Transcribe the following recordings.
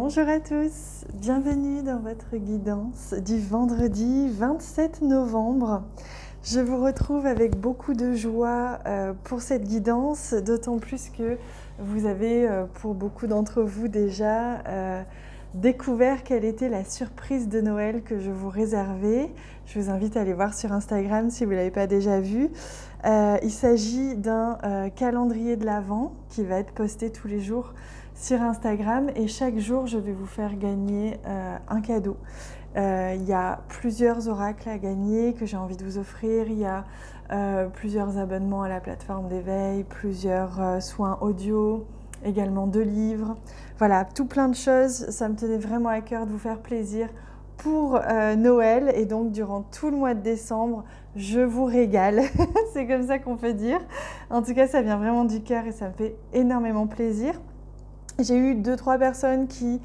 Bonjour à tous, bienvenue dans votre guidance du vendredi 27 novembre. Je vous retrouve avec beaucoup de joie pour cette guidance, d'autant plus que vous avez, pour beaucoup d'entre vous déjà, découvert quelle était la surprise de Noël que je vous réservais. Je vous invite à aller voir sur Instagram si vous ne l'avez pas déjà vu. Il s'agit d'un calendrier de l'Avent qui va être posté tous les jours sur Instagram et chaque jour je vais vous faire gagner un cadeau. Il y a plusieurs oracles à gagner que j'ai envie de vous offrir. Il y a plusieurs abonnements à la plateforme d'éveil, plusieurs soins audio, également 2 livres. Voilà, tout plein de choses. Ça me tenait vraiment à cœur de vous faire plaisir pour Noël et donc durant tout le mois de décembre, je vous régale. C'est comme ça qu'on peut dire. En tout cas, ça vient vraiment du cœur et ça me fait énormément plaisir. J'ai eu 2-3 personnes qui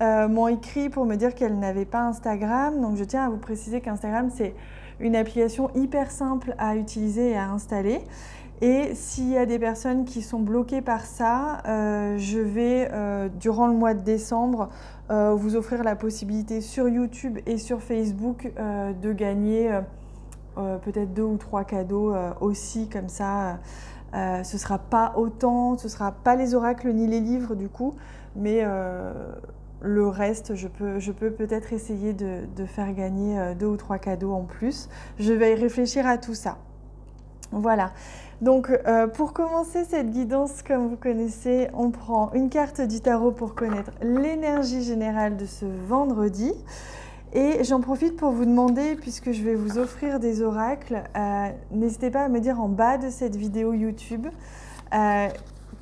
m'ont écrit pour me dire qu'elles n'avaient pas Instagram. Donc je tiens à vous préciser qu'Instagram, c'est une application hyper simple à utiliser et à installer. Et s'il y a des personnes qui sont bloquées par ça, je vais, durant le mois de décembre, vous offrir la possibilité sur YouTube et sur Facebook de gagner peut-être 2 ou 3 cadeaux aussi comme ça. Ce ne sera pas autant, ce ne sera pas les oracles ni les livres du coup, mais le reste, je peux peut-être essayer de faire gagner 2 ou 3 cadeaux en plus. Je vais y réfléchir à tout ça. Voilà, donc pour commencer cette guidance, comme vous connaissez, on prend une carte du tarot pour connaître l'énergie générale de ce vendredi. Et j'en profite pour vous demander, puisque je vais vous offrir des oracles, n'hésitez pas à me dire en bas de cette vidéo YouTube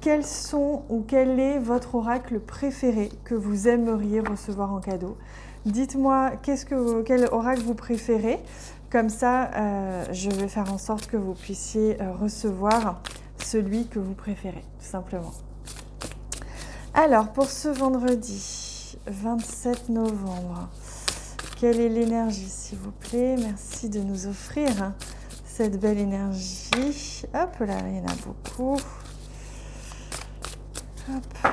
quels sont ou quel est votre oracle préféré que vous aimeriez recevoir en cadeau. Dites-moi quel oracle vous préférez, comme ça je vais faire en sorte que vous puissiez recevoir celui que vous préférez, tout simplement. Alors pour ce vendredi 27 novembre, quelle est l'énergie, s'il vous plaît? Merci de nous offrir cette belle énergie. Hop là, il y en a beaucoup. Hop.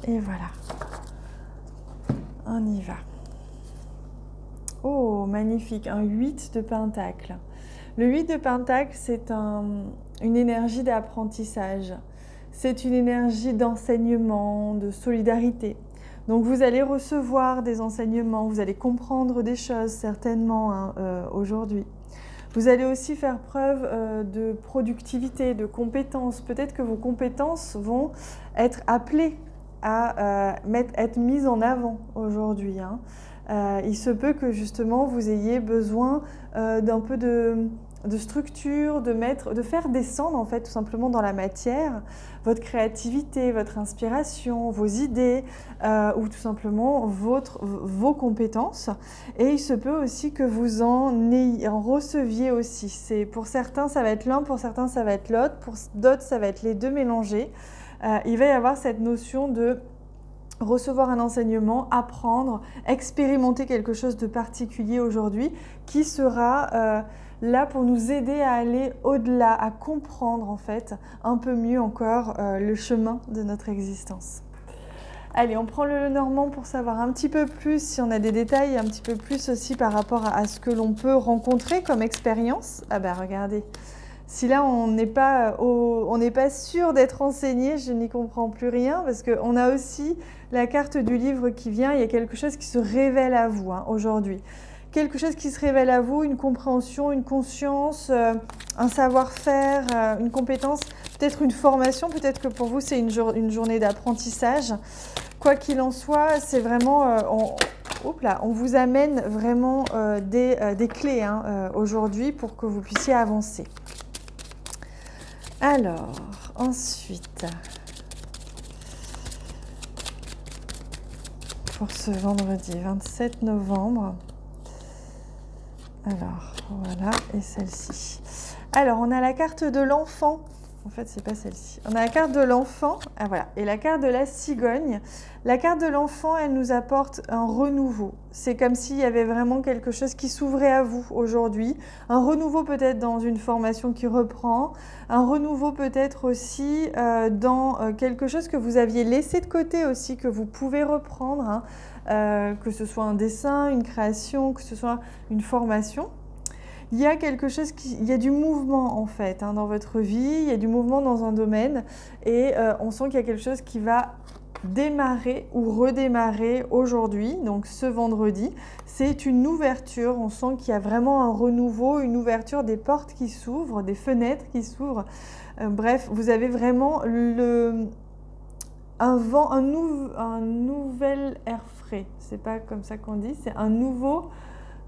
Et voilà. On y va. Oh, magnifique, un 8 de Pentacle. Le 8 de Pentacle, c'est une énergie d'apprentissage. C'est une énergie d'enseignement, de solidarité. Donc vous allez recevoir des enseignements, vous allez comprendre des choses certainement aujourd'hui. Vous allez aussi faire preuve de productivité, de compétences. Peut-être que vos compétences vont être appelées à être mises en avant aujourd'hui. Il se peut que justement vous ayez besoin d'un peu de structure, de faire descendre en fait tout simplement dans la matière votre créativité, votre inspiration, vos idées ou tout simplement vos compétences. Et il se peut aussi que vous en receviez aussi. Pour certains ça va être l'un, pour certains ça va être l'autre, pour d'autres ça va être les deux mélangés. Il va y avoir cette notion de recevoir un enseignement, apprendre, expérimenter quelque chose de particulier aujourd'hui qui sera là pour nous aider à aller au-delà, à comprendre en fait un peu mieux encore le chemin de notre existence. Allez, on prend le Lenormand pour savoir un petit peu plus, si on a des détails, un petit peu plus aussi par rapport à ce que l'on peut rencontrer comme expérience. Ah ben regardez, si là on n'est pas sûr d'être enseigné, je n'y comprends plus rien parce qu'on a aussi la carte du livre qui vient, il y a quelque chose qui se révèle à vous aujourd'hui. Quelque chose qui se révèle à vous, une compréhension, une conscience, un savoir-faire, une compétence, peut-être une formation, peut-être que pour vous c'est une journée d'apprentissage. Quoi qu'il en soit, c'est vraiment, on vous amène vraiment des clés aujourd'hui pour que vous puissiez avancer. Alors, ensuite, pour ce vendredi 27 novembre, alors voilà, et celle-ci. Alors, on a la carte de l'enfant qu'en fait, c'est pas celle-ci. On a la carte de l'enfant, ah, voilà, et la carte de la cigogne. La carte de l'enfant, elle nous apporte un renouveau. C'est comme s'il y avait vraiment quelque chose qui s'ouvrait à vous aujourd'hui. Un renouveau peut-être dans une formation qui reprend, un renouveau peut-être aussi dans quelque chose que vous aviez laissé de côté aussi, que vous pouvez reprendre, hein, que ce soit un dessin, une création, que ce soit une formation. Il y a quelque chose il y a du mouvement en fait hein, dans votre vie, il y a du mouvement dans un domaine et on sent qu'il y a quelque chose qui va démarrer ou redémarrer aujourd'hui, donc ce vendredi. C'est une ouverture, on sent qu'il y a vraiment un renouveau, une ouverture des portes qui s'ouvrent, des fenêtres qui s'ouvrent. Bref, vous avez vraiment un vent, un nouvel air frais. C'est pas comme ça qu'on dit, c'est un nouveau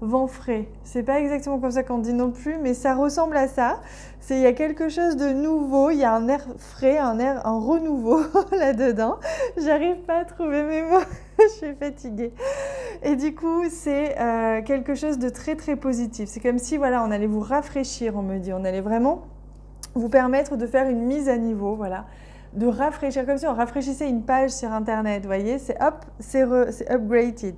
vent frais. C'est pas exactement comme ça qu'on dit non plus, mais ça ressemble à ça. Il y a quelque chose de nouveau, il y a un air frais, un renouveau là-dedans. J'arrive pas à trouver mes mots, je suis fatiguée. Et du coup, c'est quelque chose de très très positif. C'est comme si voilà, on allait vous rafraîchir, on me dit. On allait vraiment vous permettre de faire une mise à niveau, voilà. De rafraîchir, comme si on rafraîchissait une page sur Internet, vous voyez, c'est hop, c'est upgraded.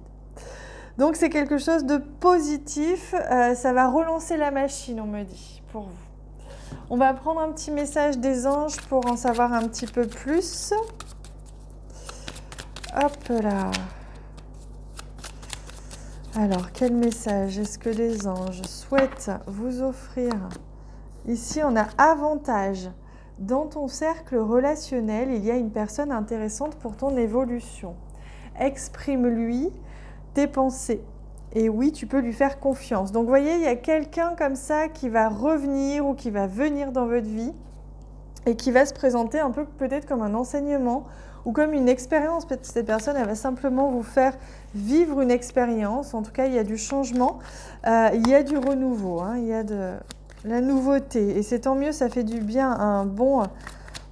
Donc c'est quelque chose de positif, ça va relancer la machine, on me dit, pour vous. On va prendre un petit message des anges pour en savoir un petit peu plus. Hop là. Alors, quel message est-ce que les anges souhaitent vous offrir? Ici, on a avantage. Dans ton cercle relationnel, il y a une personne intéressante pour ton évolution. Exprime-lui tes pensées. Et oui, tu peux lui faire confiance. Donc, vous voyez, il y a quelqu'un comme ça qui va revenir ou qui va venir dans votre vie et qui va se présenter un peu peut-être comme un enseignement ou comme une expérience. Peut-être que cette personne, elle va simplement vous faire vivre une expérience. En tout cas, il y a du changement, il y a du renouveau, hein, il y a de la nouveauté. Et c'est tant mieux, ça fait du bien, un bon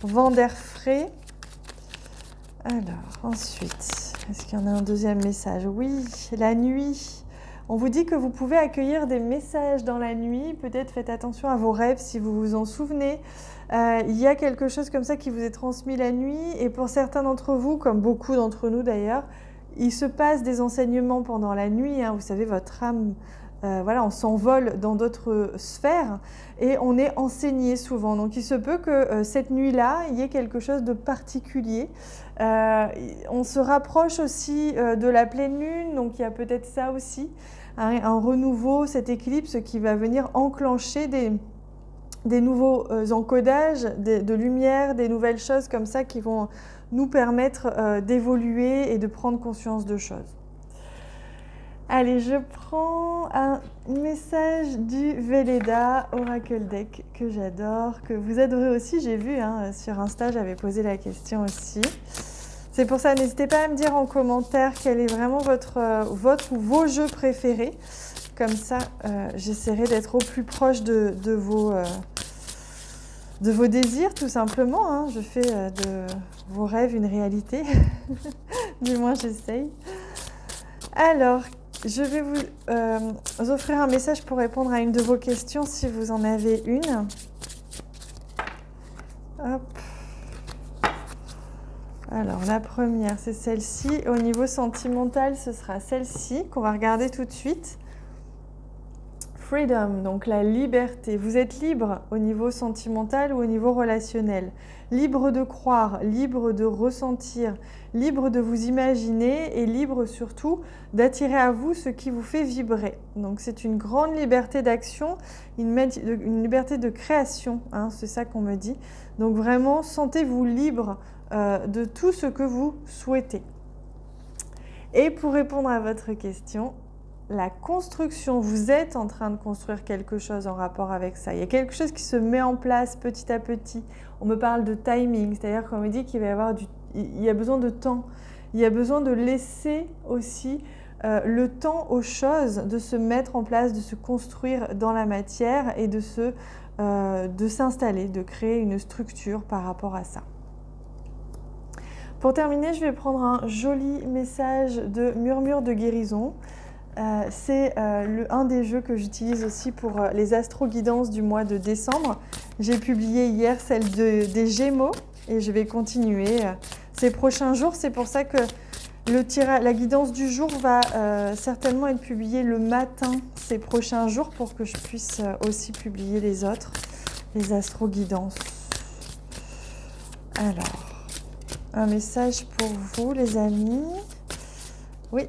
vent d'air frais. Alors, ensuite, est-ce qu'il y en a un deuxième message? Oui, la nuit. On vous dit que vous pouvez accueillir des messages dans la nuit. Peut-être faites attention à vos rêves si vous vous en souvenez. Il y a quelque chose comme ça qui vous est transmis la nuit. Et pour certains d'entre vous, comme beaucoup d'entre nous d'ailleurs, il se passe des enseignements pendant la nuit. Hein. Vous savez, votre âme, voilà, on s'envole dans d'autres sphères et on est enseigné souvent. Donc il se peut que cette nuit-là, il y ait quelque chose de particulier. On se rapproche aussi de la pleine lune, donc il y a peut-être ça aussi, hein, un renouveau, cette éclipse qui va venir enclencher des nouveaux encodages, de lumière, des nouvelles choses comme ça qui vont nous permettre d'évoluer et de prendre conscience de choses. Allez, je prends un message du Velleda Oracle Deck que j'adore, que vous adorez aussi, j'ai vu hein, sur Insta, j'avais posé la question aussi. C'est pour ça, n'hésitez pas à me dire en commentaire quel est vraiment votre ou vos jeux préférés. Comme ça, j'essaierai d'être au plus proche de vos désirs, tout simplement. Hein. Je fais de vos rêves une réalité. Du moins, j'essaye. Alors, je vais vous offrir un message pour répondre à une de vos questions si vous en avez une. Hop. Alors, la première, c'est celle-ci. Au niveau sentimental, ce sera celle-ci qu'on va regarder tout de suite. Freedom, donc la liberté. Vous êtes libre au niveau sentimental ou au niveau relationnel. Libre de croire, libre de ressentir, libre de vous imaginer et libre surtout d'attirer à vous ce qui vous fait vibrer. Donc c'est une grande liberté d'action, une liberté de création, hein, c'est ça qu'on me dit. Donc vraiment, sentez-vous libre de tout ce que vous souhaitez. Et pour répondre à votre question, la construction, vous êtes en train de construire quelque chose en rapport avec ça. Il y a quelque chose qui se met en place petit à petit. On me parle de timing, c'est-à-dire qu'on me dit qu'il va y avoir il y a besoin de temps. Il y a besoin de laisser aussi le temps aux choses de se mettre en place, de se construire dans la matière et de s'installer, de créer une structure par rapport à ça. Pour terminer, je vais prendre un joli message de murmure de guérison. c'est un des jeux que j'utilise aussi pour les astro-guidances du mois de décembre. J'ai publié hier celle des Gémeaux et je vais continuer ces prochains jours. C'est pour ça que la guidance du jour va certainement être publiée le matin ces prochains jours pour que je puisse aussi publier les autres, les astro-guidances. Alors, un message pour vous les amis. Oui.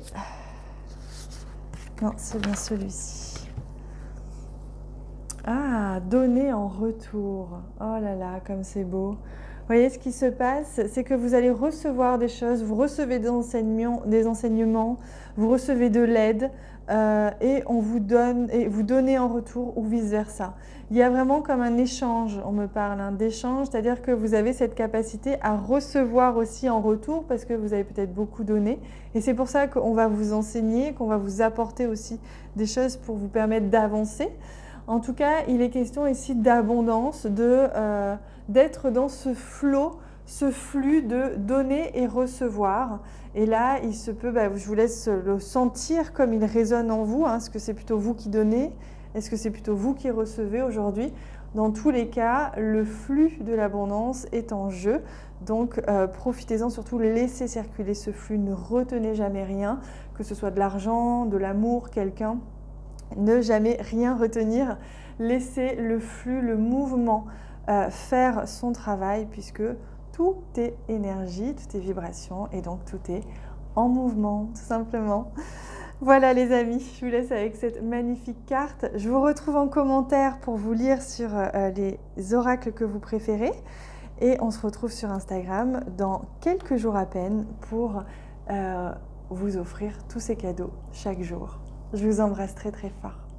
Non, c'est bien celui-ci. Ah, donner en retour. Oh là là, comme c'est beau. Vous voyez ce qui se passe, c'est que vous allez recevoir des choses, vous recevez des enseignements, vous recevez de l'aide et on vous donne, et vous donnez en retour ou vice-versa. Il y a vraiment comme un échange, on me parle d'échange, c'est-à-dire que vous avez cette capacité à recevoir aussi en retour parce que vous avez peut-être beaucoup donné. Et c'est pour ça qu'on va vous enseigner, qu'on va vous apporter aussi des choses pour vous permettre d'avancer. En tout cas, il est question ici d'abondance, d'être dans ce flux de donner et recevoir. Et là, il se peut, je vous laisse le sentir comme il résonne en vous. Est-ce que c'est plutôt vous qui donnez? Est-ce que c'est plutôt vous qui recevez aujourd'hui? Dans tous les cas, le flux de l'abondance est en jeu. Donc, profitez-en, surtout laissez circuler ce flux. Ne retenez jamais rien, que ce soit de l'argent, de l'amour, quelqu'un. Ne jamais rien retenir. Laissez le flux, le mouvement faire son travail puisque tout est énergie, tout est vibration et donc tout est en mouvement, tout simplement. Voilà les amis, je vous laisse avec cette magnifique carte. Je vous retrouve en commentaire pour vous lire sur les oracles que vous préférez. Et on se retrouve sur Instagram dans quelques jours à peine pour vous offrir tous ces cadeaux chaque jour. Je vous embrasse très très fort.